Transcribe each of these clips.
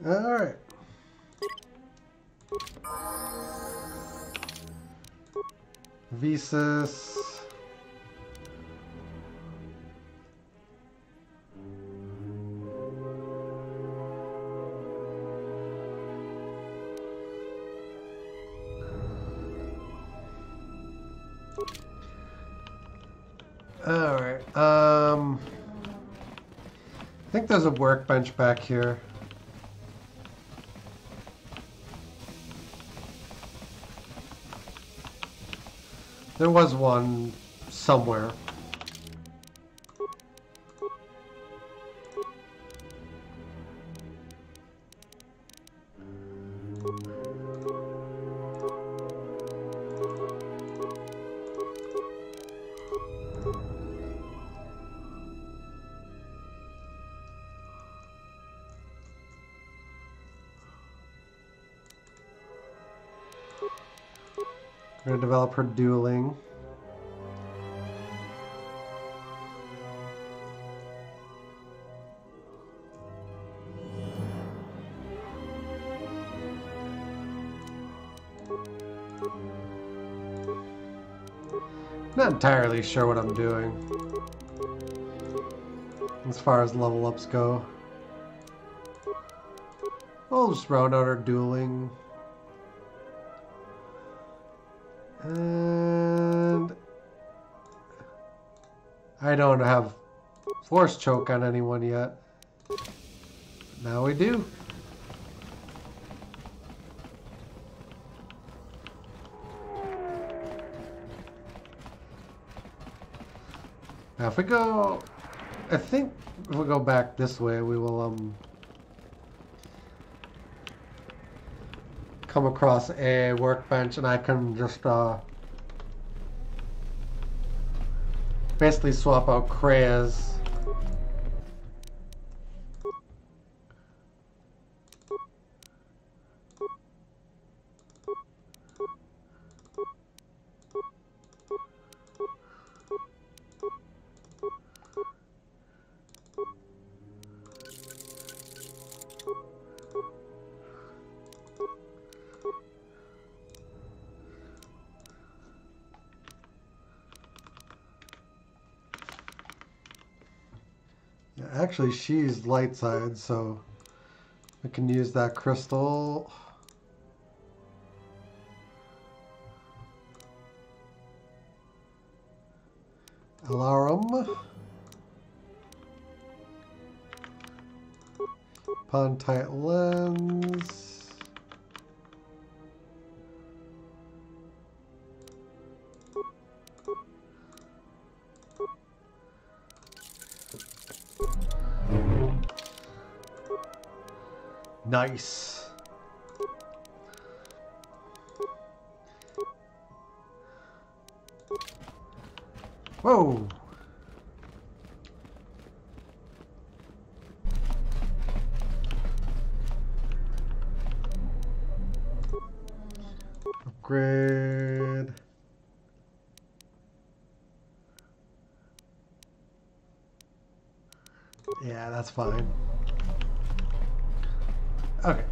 Alright. Visas. Alright, I think there's a workbench back here. There was one somewhere. We're gonna develop her dueling. Not entirely sure what I'm doing as far as level ups go. We'll just round out our dueling. And I don't have force choke on anyone yet. Now we do. Now if we go, I think if we go back this way, we will come across a workbench, and I can just basically swap out Krea's. Actually, she's light side, so we can use that crystal. Alarum. Pontite lens. Nice. Whoa. Upgrade. Yeah, that's fine. Okay.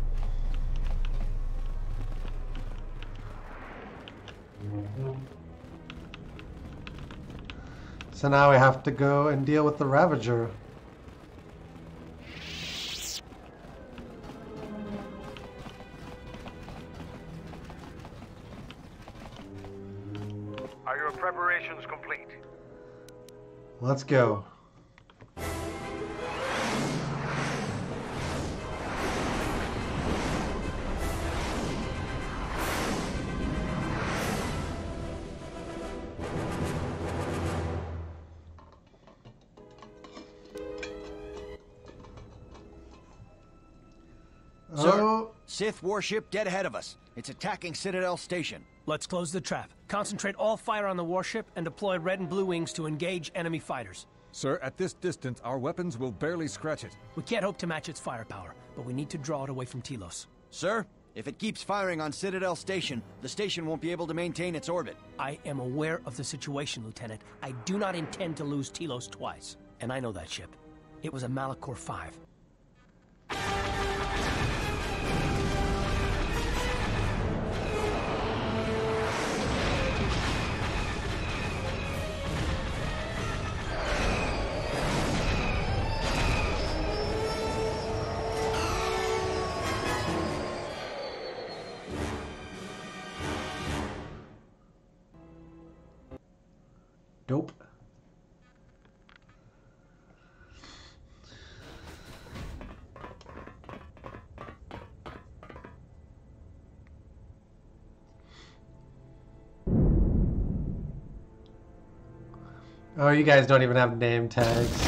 So now we have to go and deal with the Ravager. Are your preparations complete? Let's go. Sir, Sith warship dead ahead of us. It's attacking Citadel Station. Let's close the trap. Concentrate all fire on the warship and deploy red and blue wings to engage enemy fighters. Sir, at this distance, our weapons will barely scratch it. We can't hope to match its firepower, but we need to draw it away from Telos. Sir, if it keeps firing on Citadel Station, the station won't be able to maintain its orbit. I am aware of the situation, Lieutenant. I do not intend to lose Telos twice. And I know that ship. It was a Malachor 5. Oh, you guys don't even have name tags.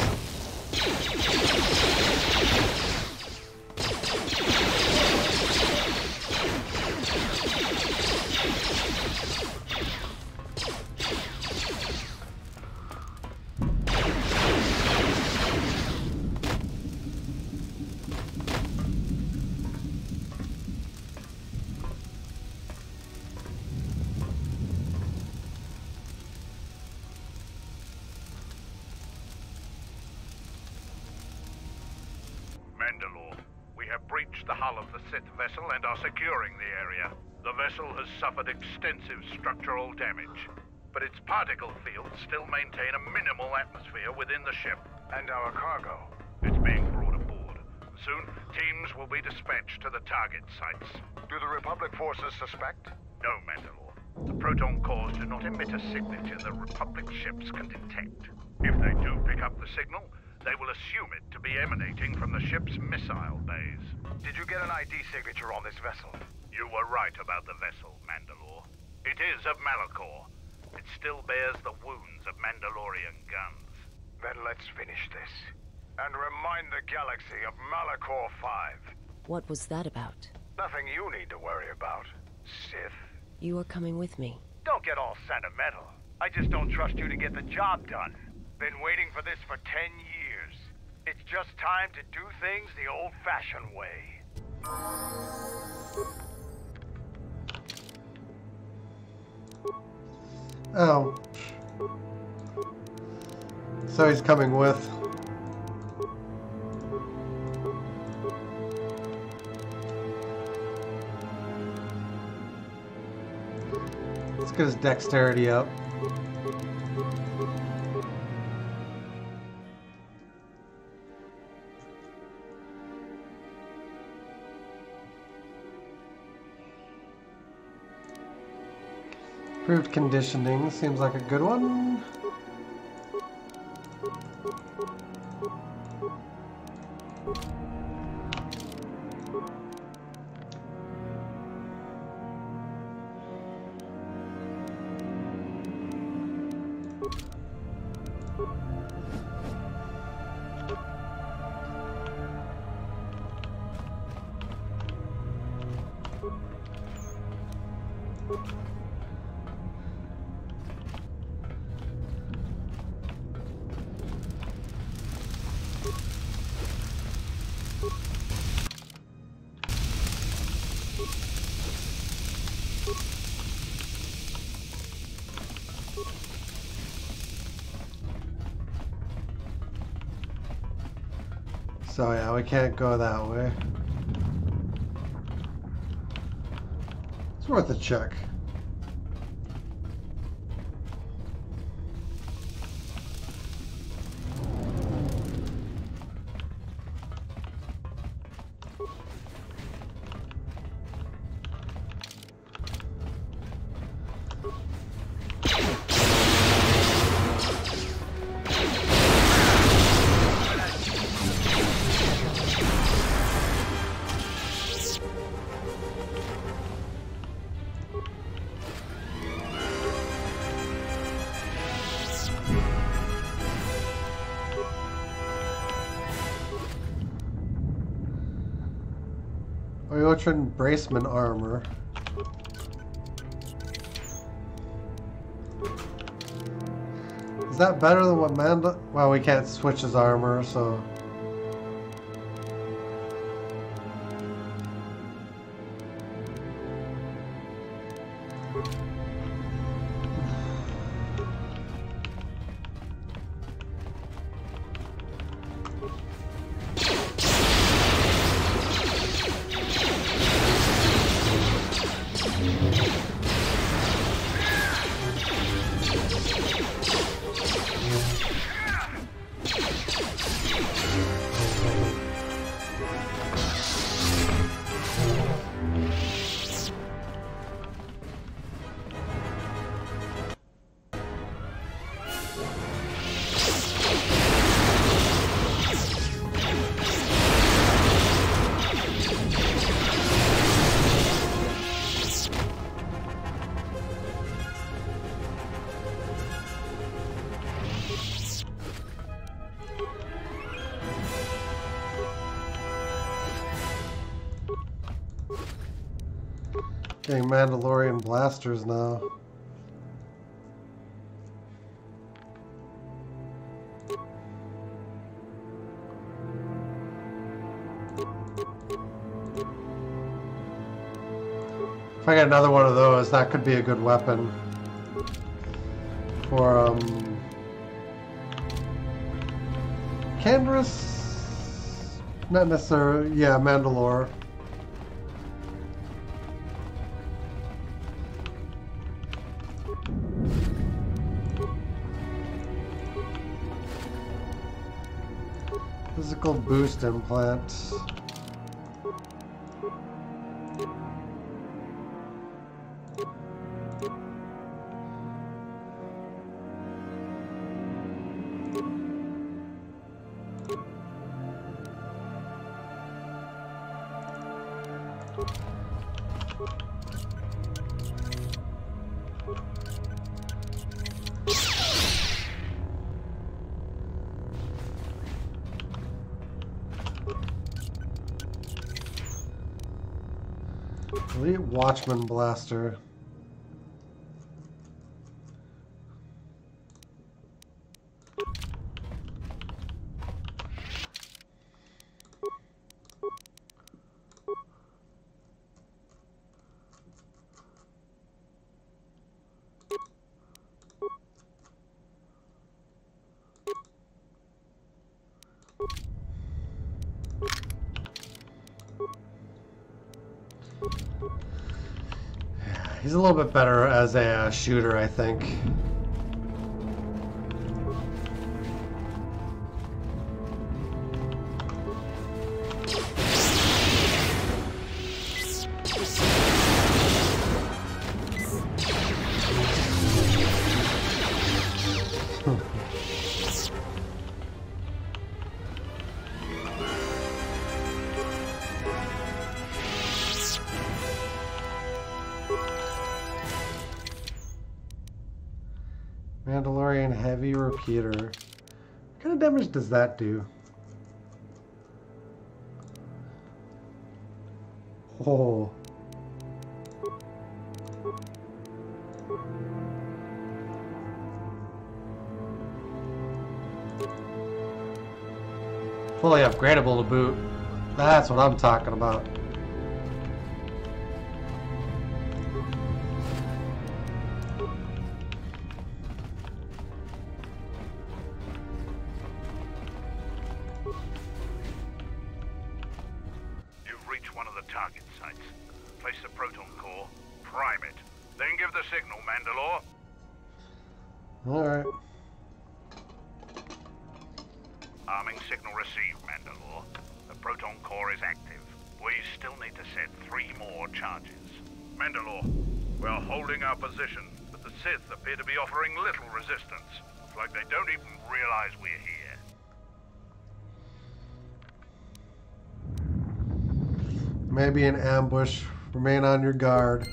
The hull of the Sith vessel and are securing the area. The vessel has suffered extensive structural damage, but its particle fields still maintain a minimal atmosphere within the ship. And our cargo? It's being brought aboard. Soon, teams will be dispatched to the target sites. Do the Republic forces suspect? No, Mandalore. The proton cores do not emit a signature the Republic ships can detect. If they do pick up the signal, they will assume it to be emanating from the ship's missile bays. Did you get an ID signature on this vessel? You were right about the vessel, Mandalore. It is of Malachor. It still bears the wounds of Mandalorian guns. Then let's finish this. And remind the galaxy of Malachor 5. What was that about? Nothing you need to worry about, Sith. You are coming with me. Don't get all sentimental. I just don't trust you to get the job done. Been waiting for this for 10 years. It's just time to do things the old-fashioned way. Oh. So he's coming with. Let's get his dexterity up. Improved conditioning seems like a good one. So yeah, we can't go that way. It's worth a check. Ultron bracement armor. Is that better than what Manda? Well, we can't switch his armor, so. Getting Mandalorian blasters now. If I get another one of those, that could be a good weapon for Canderous. Not necessarily, yeah, Mandalore. Physical boost implant. Elite Watchman Blaster. He's a little bit better as a shooter, I think. Mandalorian Heavy Repeater. What kind of damage does that do? Oh. Fully upgradable to boot. That's what I'm talking about. Alright. Arming signal received, Mandalore. The proton core is active. We still need to set 3 more charges. Mandalore, we're holding our position, but the Sith appear to be offering little resistance. It's like they don't even realize we're here. Maybe an ambush. Remain on your guard.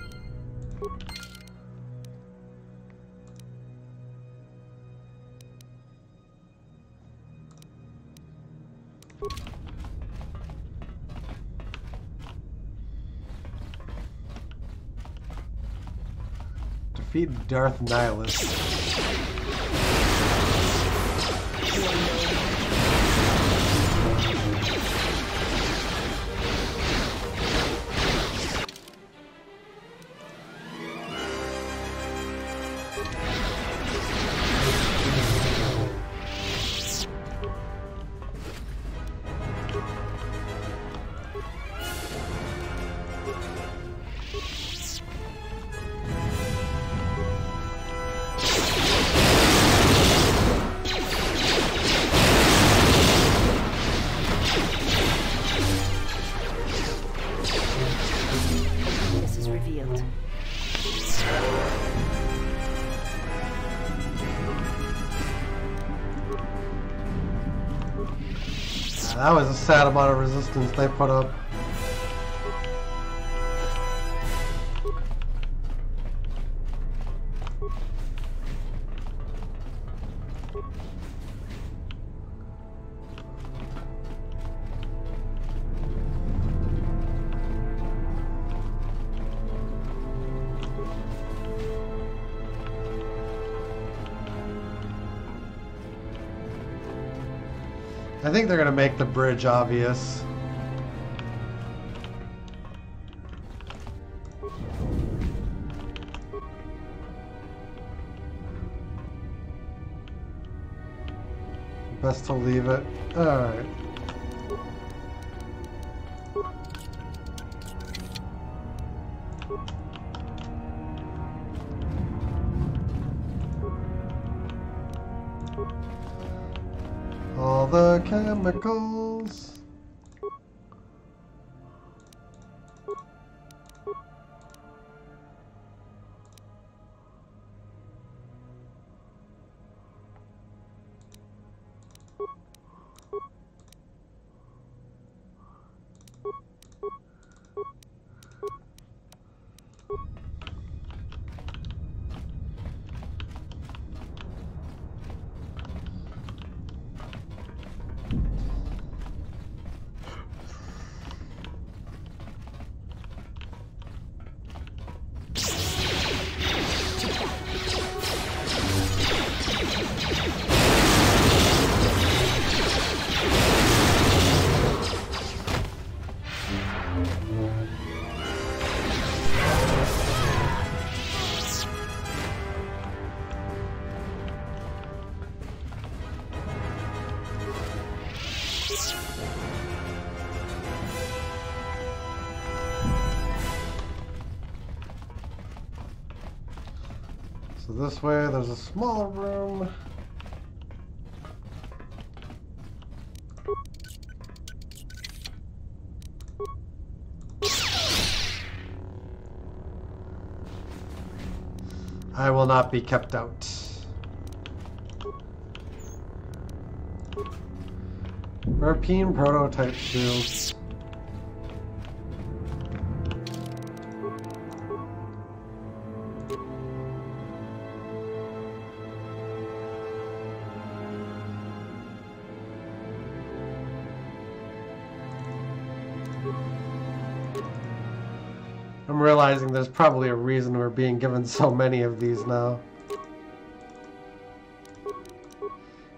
Defeat Darth Nihilus. That was a sad amount of resistance they put up. I think they're gonna make the bridge obvious. Best to leave it. Alright. All the chemicals. So this way there's a smaller room. I will not be kept out. European prototype shields. I'm realizing there's probably a reason we're being given so many of these now.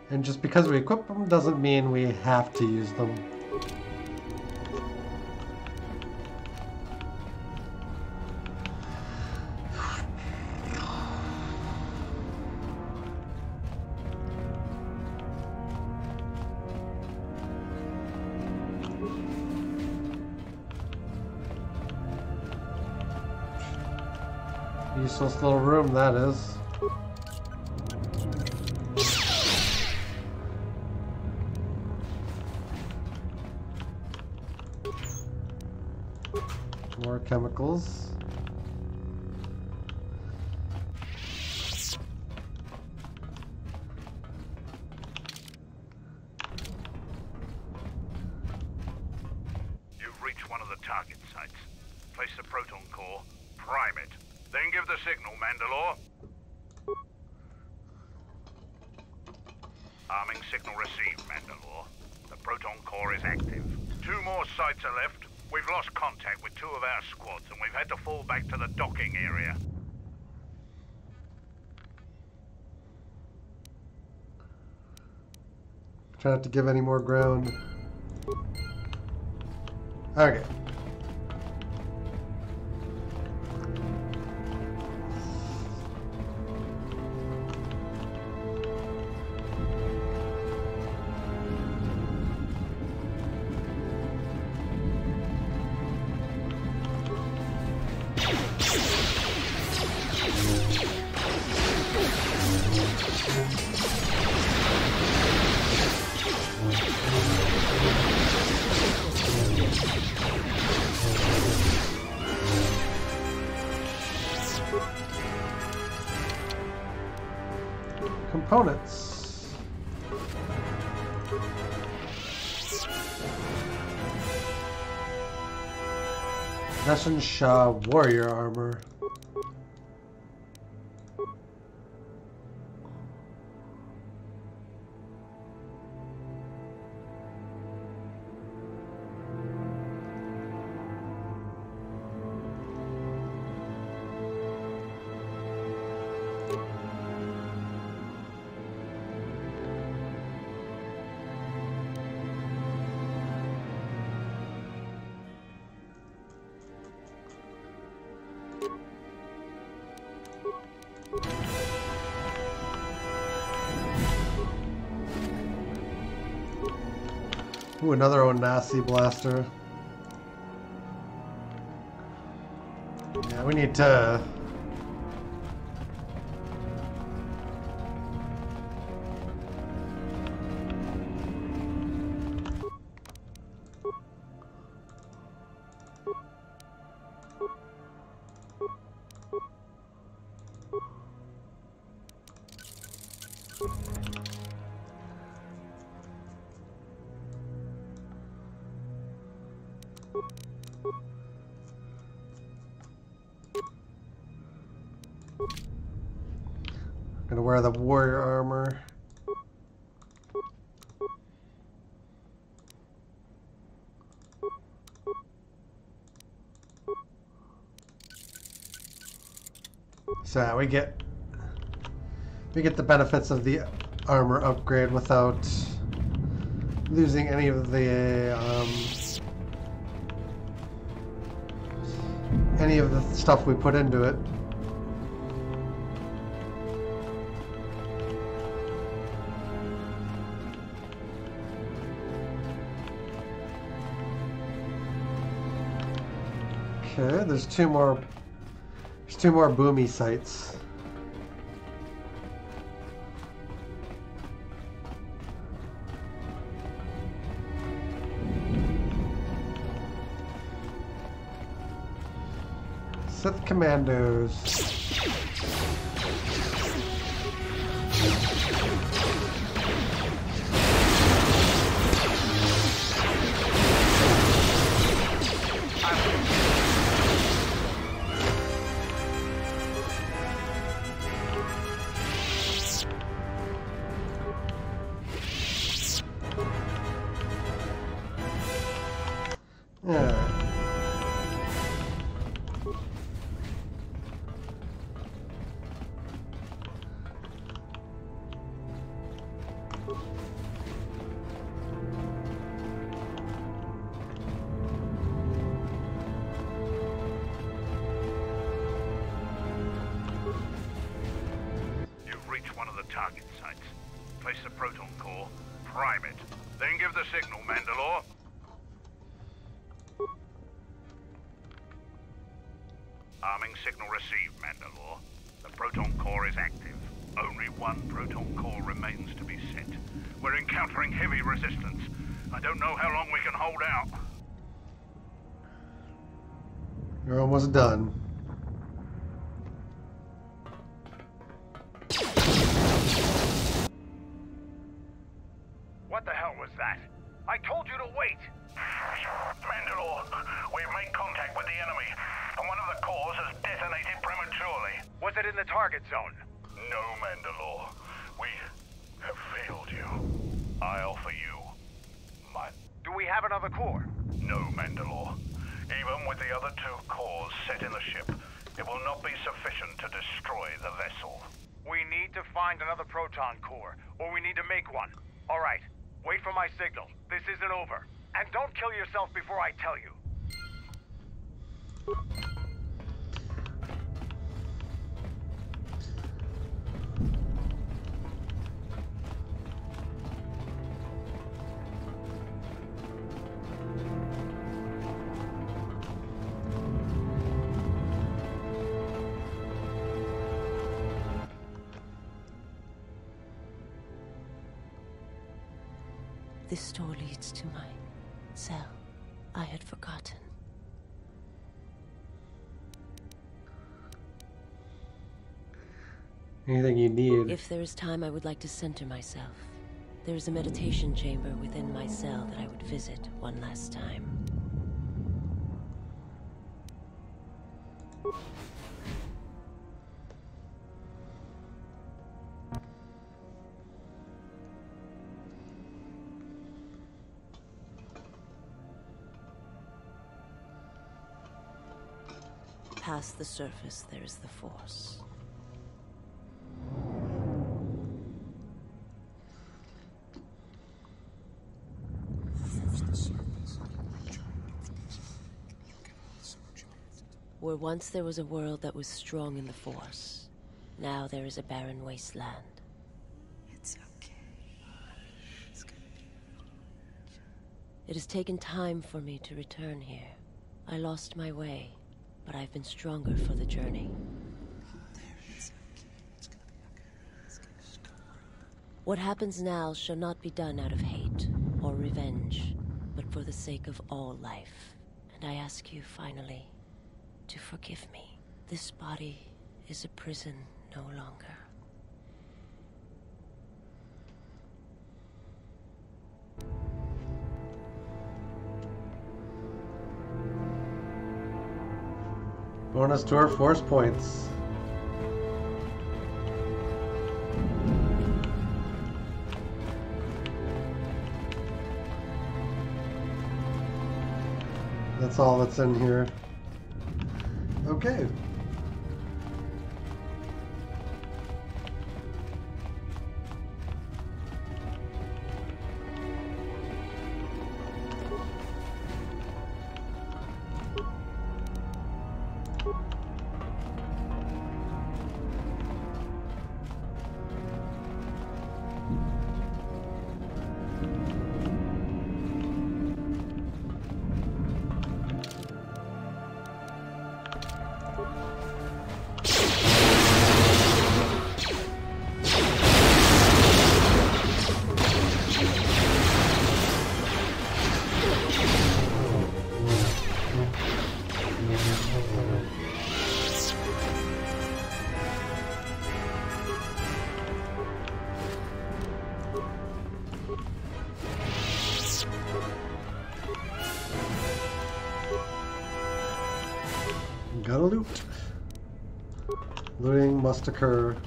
And just because we equip them doesn't mean we have to use them. Useless little room that is. More chemicals. You've reached one of the target sites. Place the proton core, prime it, then give the signal, Mandalore. Arming signal received, Mandalore. The proton core is active. 2 more sites are left. We've lost contact with 2 of our squads, and we've had to fall back to the docking area. Try not to give any more ground. Okay. Components. Nessun Shah warrior armor. Ooh, another Onasi blaster. Yeah, we need to... Gonna wear the warrior armor. So we get the benefits of the armor upgrade without losing any of the stuff we put into it. Okay, there's two more boomy sites. Sith commandos. Yeah. You've reached one of the target sites. Place the proton core, prime it, then give the signal, Mandalore. Arming signal received, Mandalore. The proton core is active. Only one proton core remains to be set. We're encountering heavy resistance. I don't know how long we can hold out. You're almost done. What the hell was that? I told you to wait! Mandalore, we've made contact with the enemy, and one of the cores has detonated prematurely. Was it in the target zone? No, Mandalore. We have failed you. I offer you my... Do we have another core? No, Mandalore. Even with the other two cores set in the ship, it will not be sufficient to destroy the vessel. We need to find another proton core, or we need to make one. All right, wait for my signal. This isn't over. And don't kill yourself before I tell you. This door leads to my cell. I had forgotten. Anything you need. If there is time, I would like to center myself. There is a meditation chamber within my cell that I would visit one last time. Past the surface, there is the Force. Where once there was a world that was strong in the Force, now there is a barren wasteland. It's okay. It's gonna be It has taken time for me to return here. I lost my way, but I've been stronger for the journey. What happens now shall not be done out of hate or revenge, but for the sake of all life. And I ask you, finally, to forgive me. This body is a prison no longer. Bonus to our force points. That's all that's in here. Okay. Gotta loot. Looting must occur.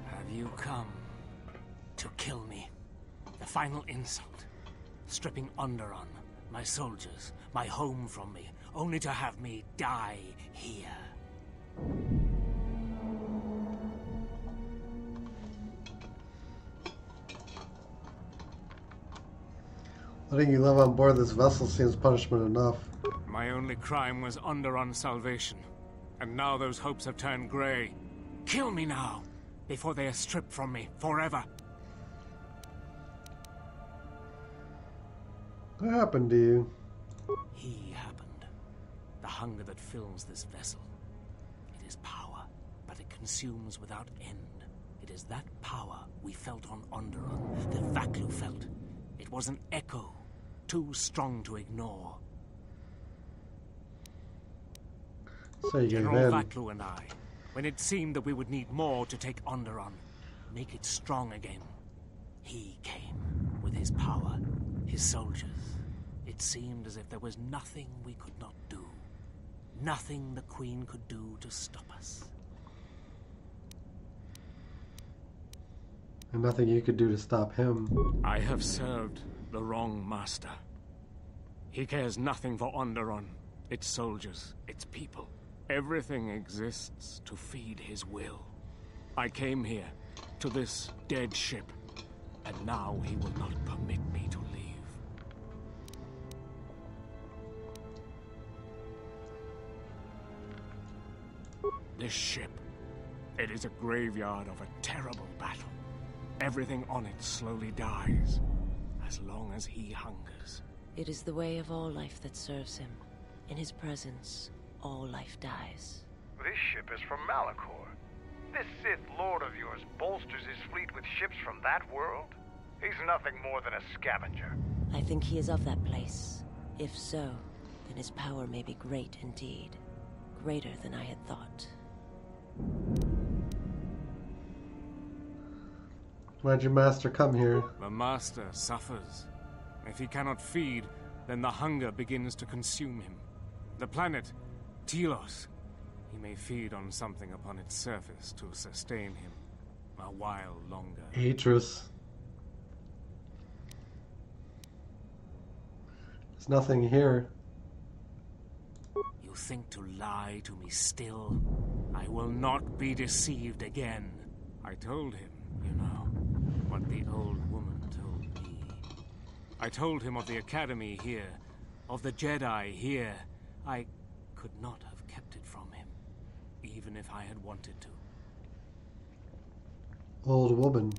Have you come to kill me? The final insult. Stripping Onderon, my soldiers, my home from me, only to have me die here. Letting you live on board this vessel seems punishment enough. My only crime was Onderon's salvation, and now those hopes have turned grey. Kill me now, before they are stripped from me forever. What happened to you? He happened. The hunger that fills this vessel. It is power, but it consumes without end. It is that power we felt on Onderon, that Vaklu felt. It was an echo, too strong to ignore. So you gave General in. Vaklu and I, when it seemed that we would need more to take Onderon, make it strong again, he came with his power, his soldiers. It seemed as if there was nothing we could not do. Nothing the Queen could do to stop us. And nothing you could do to stop him. I have served the wrong master. He cares nothing for Onderon, its soldiers, its people. Everything exists to feed his will. I came here, to this dead ship, and now he will not permit me to leave. This ship, it is a graveyard of a terrible battle. Everything on it slowly dies, as long as he hungers. It is the way of all life that serves him. In his presence, all life dies. This ship is from Malachor. This Sith Lord of yours bolsters his fleet with ships from that world? He's nothing more than a scavenger. I think he is of that place. If so, then his power may be great indeed. Greater than I had thought. Why'd your master come here? The master suffers. If he cannot feed, then the hunger begins to consume him. The planet, Telos, he may feed on something upon its surface to sustain him a while longer. Atris. There's nothing here. You think to lie to me still? I will not be deceived again. I told him, you know, what the old woman told me. I told him of the Academy here, of the Jedi here. I could not have kept it from him, even if I had wanted to. Old woman.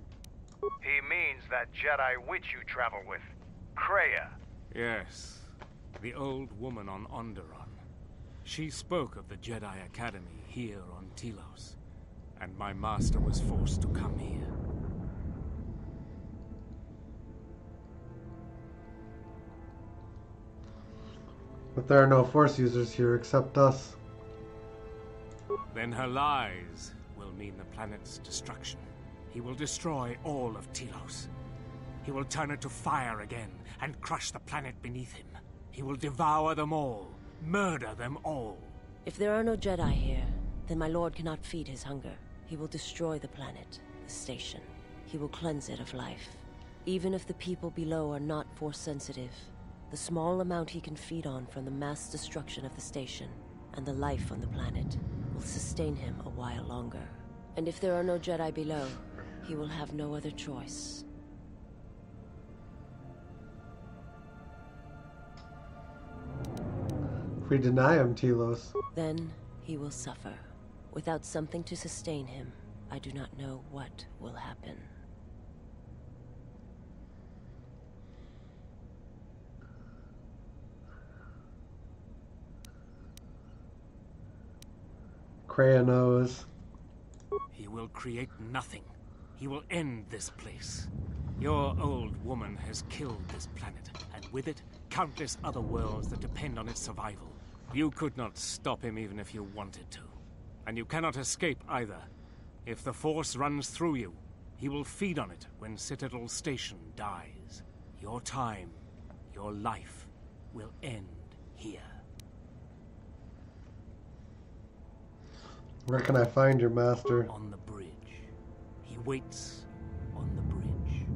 He means that Jedi witch you travel with, Kreia. Yes, the old woman on Onderon. She spoke of the Jedi Academy here on Telos, and my master was forced to come here. But there are no Force users here except us. Then her lies will mean the planet's destruction. He will destroy all of Telos. He will turn it to fire again and crush the planet beneath him. He will devour them all, murder them all. If there are no Jedi here, then my lord cannot feed his hunger. He will destroy the planet, the station. He will cleanse it of life. Even if the people below are not Force sensitive, the small amount he can feed on from the mass destruction of the station and the life on the planet will sustain him a while longer. And if there are no Jedi below, he will have no other choice. If we deny him Telos, Then he will suffer. Without something to sustain him, I do not know what will happen. Kreia knows. He will create nothing. He will end this place. Your old woman has killed this planet, and with it, countless other worlds that depend on its survival. You could not stop him even if you wanted to. And you cannot escape either. If the Force runs through you, he will feed on it when Citadel Station dies. Your time, your life, will end here. Where can I find your master? On the bridge. He waits on the bridge.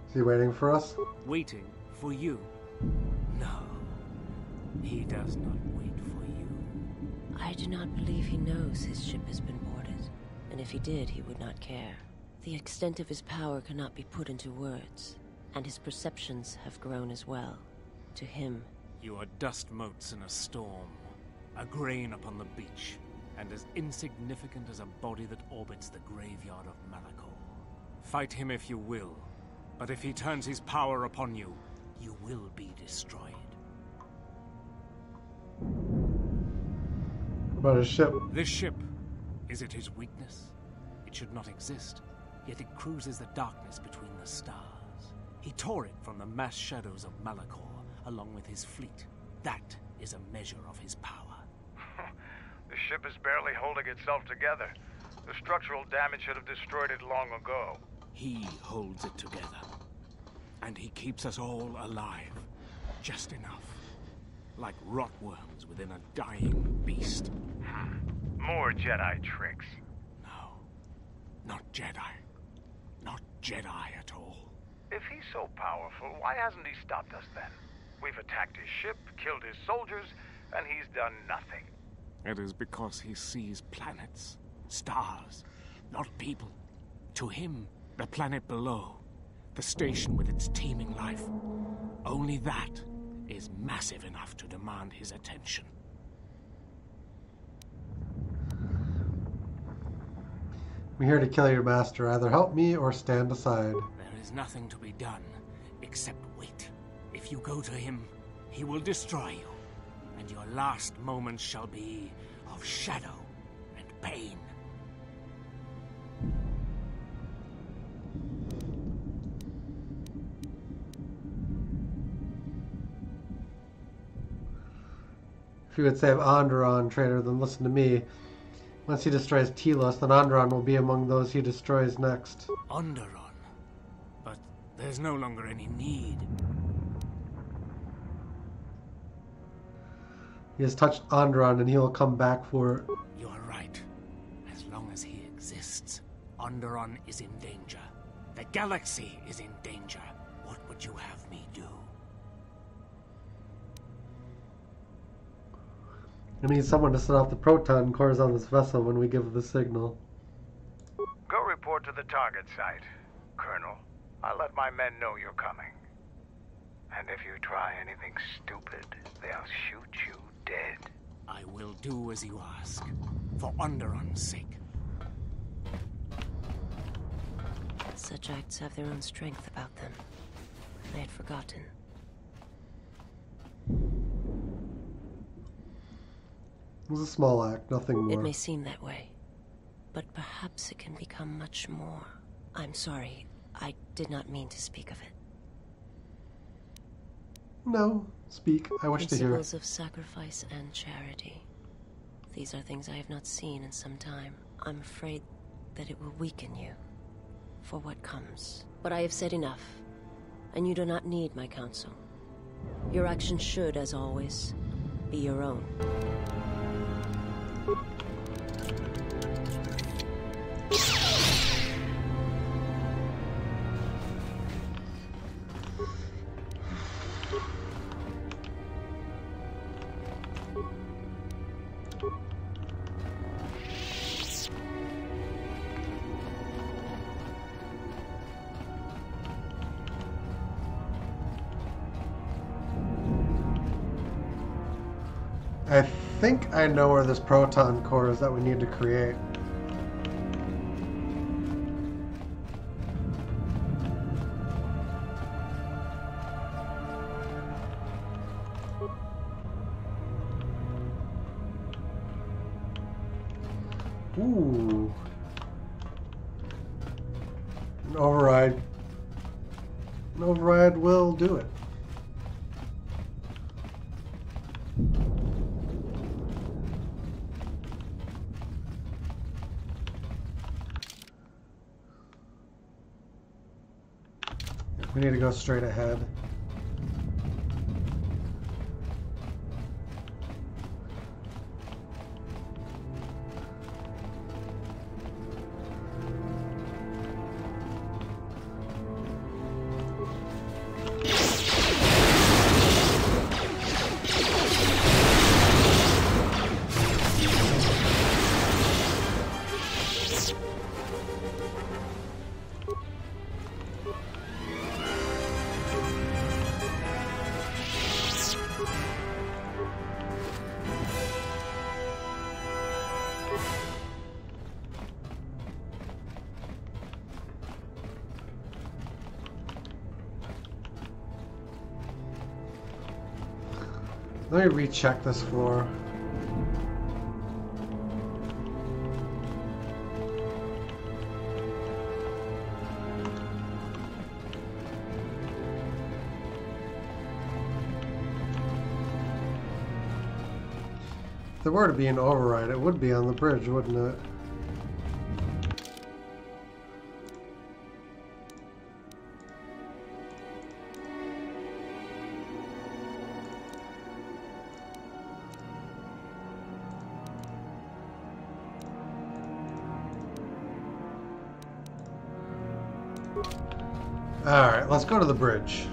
Is he waiting for us? Waiting for you? No. He does not wait for you. I do not believe he knows his ship has been boarded. And if he did, he would not care. The extent of his power cannot be put into words. And his perceptions have grown as well. To him, You are dust motes in a storm. A grain upon the beach, and as insignificant as a body that orbits the graveyard of Malachor. Fight him if you will, but if he turns his power upon you, you will be destroyed. About his ship. This ship, is it his weakness? It should not exist, yet it cruises the darkness between the stars. He tore it from the mass shadows of Malachor, along with his fleet. That is a measure of his power. The ship is barely holding itself together. The structural damage should have destroyed it long ago. He holds it together. And he keeps us all alive. Just enough. Like rotworms within a dying beast. More Jedi tricks. No. Not Jedi. Not Jedi at all. If he's so powerful, why hasn't he stopped us then? We've attacked his ship, killed his soldiers, and he's done nothing. It is because he sees planets, stars, not people. To him, the planet below, the station with its teeming life, only that is massive enough to demand his attention. I'm here to kill your master. Either help me or stand aside. There is nothing to be done, except wait. If you go to him, he will destroy you. And your last moments shall be of shadow and pain. If you would save Onderon, traitor, then listen to me. Once he destroys Telos, then Onderon will be among those he destroys next. Onderon? But there's no longer any need. He has touched Onderon and he will come back for it. You are right. As long as he exists, Onderon is in danger. The galaxy is in danger. What would you have me do? I need someone to set off the proton cores on this vessel when we give the signal. Go report to the the target site. Colonel, I'll let my men know you're coming. And if you try anything stupid, they'll shoot you dead. I will do as you ask, for Onderon's sake. Such acts have their own strength about them. I had forgotten. It was a small act, nothing more. It may seem that way, but perhaps it can become much more. I'm sorry, I did not mean to speak of it. No, speak. I wish to hear. Principles of sacrifice and charity. These are things I have not seen in some time. I'm afraid that it will weaken you for what comes. But I have said enough, and you do not need my counsel. Your actions should, as always, be your own. I think I know where this proton core is that we need to create. Ooh. An override. An override will do it. We need to go straight ahead. Let me recheck this floor. If there were to be an override, it would be on the bridge, wouldn't it? Alright, let's go to the bridge.